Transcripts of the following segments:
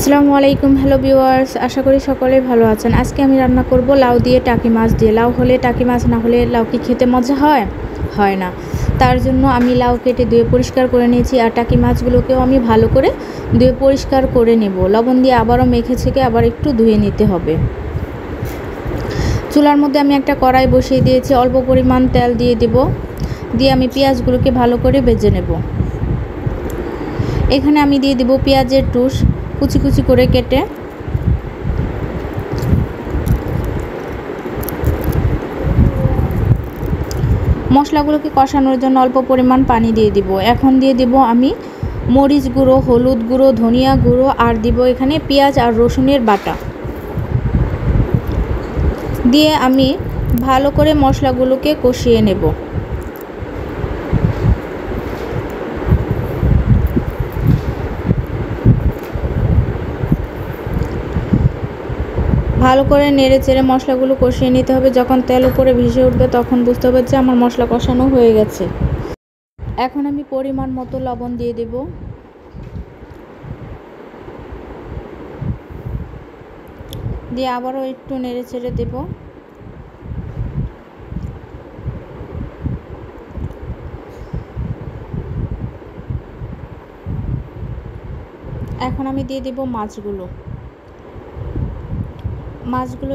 আসসালামু আলাইকুম। Hello viewers, আশা করি সকলেই ভালো আছেন। আজকে আমি রান্না করব লাউ দিয়ে টাকি মাছ দিয়ে। লাউ হলে টাকি মাছ, না হলে লাউ কি খেতে মজা হয়? হয় না। তার জন্য আমি লাউ কেটে ধুয়ে পরিষ্কার করে নিয়েছি, আর টাকি মাছগুলোকেও আমি ভালো করে ধুয়ে পরিষ্কার করে নেব। লবণ দিয়ে আবারও মেখে ছেঁকে আবার একটু ধুয়ে নিতে হবে। চুলার মধ্যে আমি একটা কড়াই বসিয়ে দিয়েছি, অল্প পরিমাণ তেল দিয়ে দেব। দিয়ে আমি পেঁয়াজগুলোকে ভালো করে ভেজে নেব। এখানে আমি দিয়ে দেব পেঁয়াজের টুস কুচি কুচি করে কেটে। মশলাগুলোকে কষানোর জন্য অল্প পরিমাণ পানি দিয়ে দিব। এখন দিয়ে দিব আমি মরিচ গুঁড়ো, হলুদ গুঁড়ো, ধনিয়া গুঁড়ো, আর দিব এখানে পেঁয়াজ আর রসুনের বাটা। দিয়ে আমি ভালো করে মশলাগুলোকে কষিয়ে নেব। ভালো করে নেড়ে চেড়ে মশলাগুলো কষিয়ে নিতে হবে। যখন তেল উপরে ভেসে উঠবে তখন বুঝতে হবে যে আমার মশলা কষানো হয়ে গেছে। এখন আমি পরিমাণ মতো লবণ দিয়ে দেব। দিয়ে আবারও একটু নেড়ে চেড়ে দেব। এখন আমি দিয়ে দেব মাছগুলো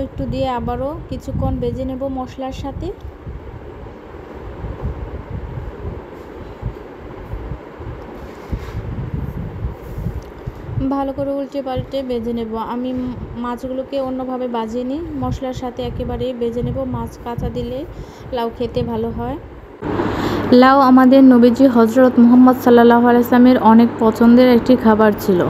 একটু দিয়ে আবারও কিছুক্ষণ ভেজে নেব মশলার সাথে। ভালো করে উল্টে পাল্টে ভেজে নেব। আমি মাছগুলোকে অন্যভাবে ভাজিয়ে নিই, মশলার সাথে একেবারেই ভেজে নেব। মাছ কাঁচা দিলে লাউ খেতে ভালো হয়। লাউ আমাদের নবীজি হজরত মুহাম্মদ সাল্লাল্লাহু আলাইহি ওয়াসাল্লামের অনেক পছন্দের একটি খাবার ছিল।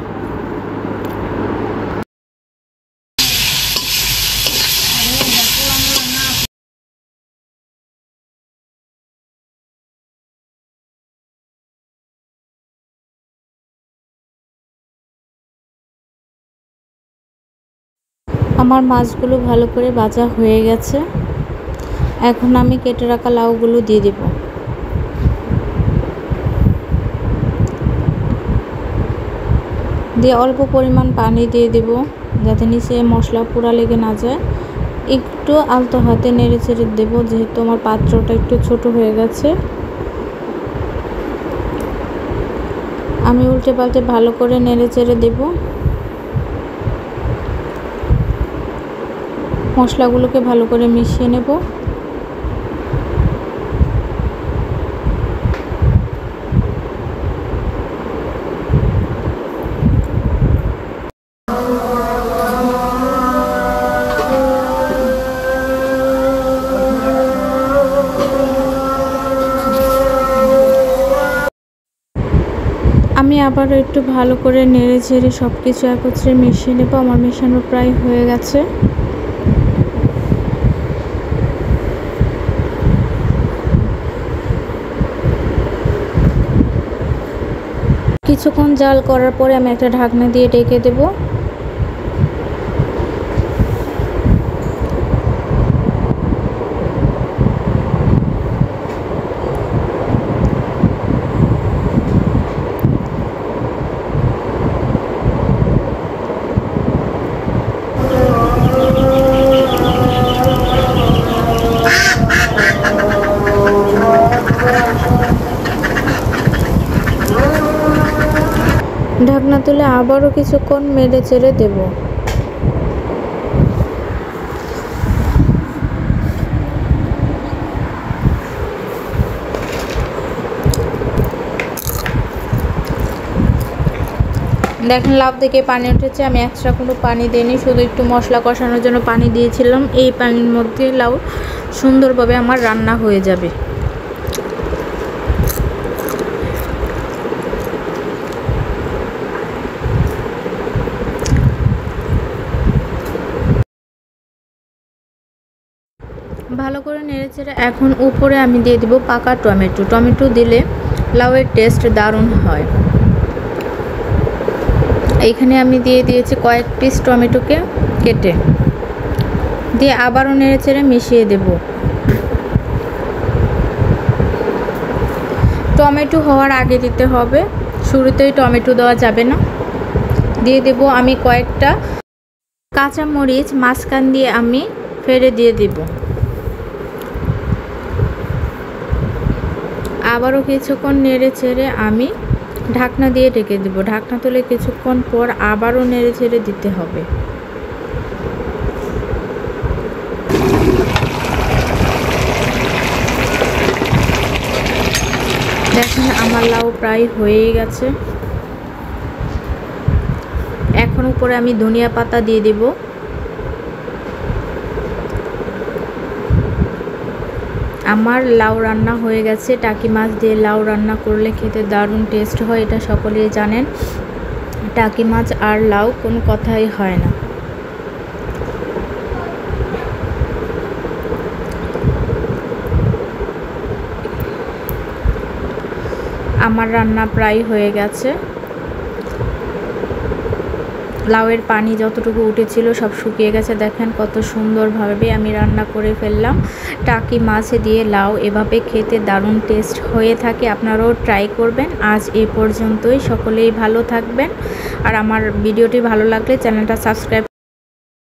আমার মাছগুলো ভালো করে ভাজা হয়ে গেছে। এখন আমি কেটে রাখা লাউগুলো দিয়ে দেব। দিয়ে অল্প পরিমাণ পানি দিয়ে দেব, যাতে নিচে মশলা পুরা লেগে না যায়। একটু আলতো হাতে নেড়ে চেড়ে দেবো, যেহেতু আমার পাত্রটা একটু ছোট হয়ে গেছে। আমি উল্টে পাল্টে ভালো করে নেড়ে চেড়ে দেব। মশলাগুলোকে ভালো করে মিশিয়ে নেব। আমি আবারও একটু ভালো করে নেড়ে চেড়ে সব কিছু একত্রে মিশিয়ে নেব। আমার মেশানো প্রায় হয়ে গেছে। কিছুক্ষণ জাল করার পরে আমি একটা ঢাকনা দিয়ে ঢেকে দেব। ঢাকনা তুলে আবারও কিছুক্ষণ নেড়ে চেড়ে দেব। দেখেন লাউ থেকে পানি উঠেছে। আমি এক্সট্রা কোনো পানি দিইনি, শুধু একটু মশলা কষানোর জন্য পানি দিয়েছিলাম। এই পানির মধ্যে লাউ সুন্দরভাবে আমার রান্না হয়ে যাবে। ভালো করে নেড়েচেড়ে এখন উপরে আমি দিয়ে দিব পাকা টমেটো দিলে লাউয়ের টেস্ট দারুণ হয়। এইখানে আমি দিয়ে দিয়েছি কয়েক পিস টমেটোকে কেটে। দিয়ে আবারও নেড়েচেড়ে মিশিয়ে দেব। টমেটো হওয়ার আগে দিতে হবে, শুরুতেই টমেটো দেওয়া যাবে না। দিয়ে দেব আমি কয়েকটা কাঁচামরিচ, মাঝখান দিয়ে আমি ফেলে দিয়ে দেব। আবারও কিছুক্ষণ নেড়ে চেড়ে আমি ঢাকনা দিয়ে ঢেকে দেব। ঢাকনা তুলে কিছুক্ষণ পর আবারও নেড়ে চেড়ে দিতে হবে। দেখেন আমার লাউ প্রায় হয়ে গেছে। এখন উপরে আমি ধনিয়া পাতা দিয়ে দেব। আমার লাউ রান্না হয়ে গেছে। টাকি মাছ দিয়ে লাউ রান্না করলে খেতে দারুণ টেস্ট হয়, এটা সকলেই জানেন। টাকি মাছ আর লাউ কোনো কথাই হয় না। আমার রান্না প্রায় হয়ে গেছে। লাউয়ের পানি যতটুকু উঠেছিল সব শুকিয়ে গেছে। দেখেন কত সুন্দরভাবে আমি রান্না করে ফেললাম। টাকি মাছ দিয়ে লাউ এভাবে খেতে দারুণ টেস্ট হয়ে থাকে, আপনারাও ট্রাই করবেন। আজ এই পর্যন্তই, সকলেই ভালো থাকবেন। আর আমার ভিডিওটি ভালো লাগলে চ্যানেলটা সাবস্ক্রাইব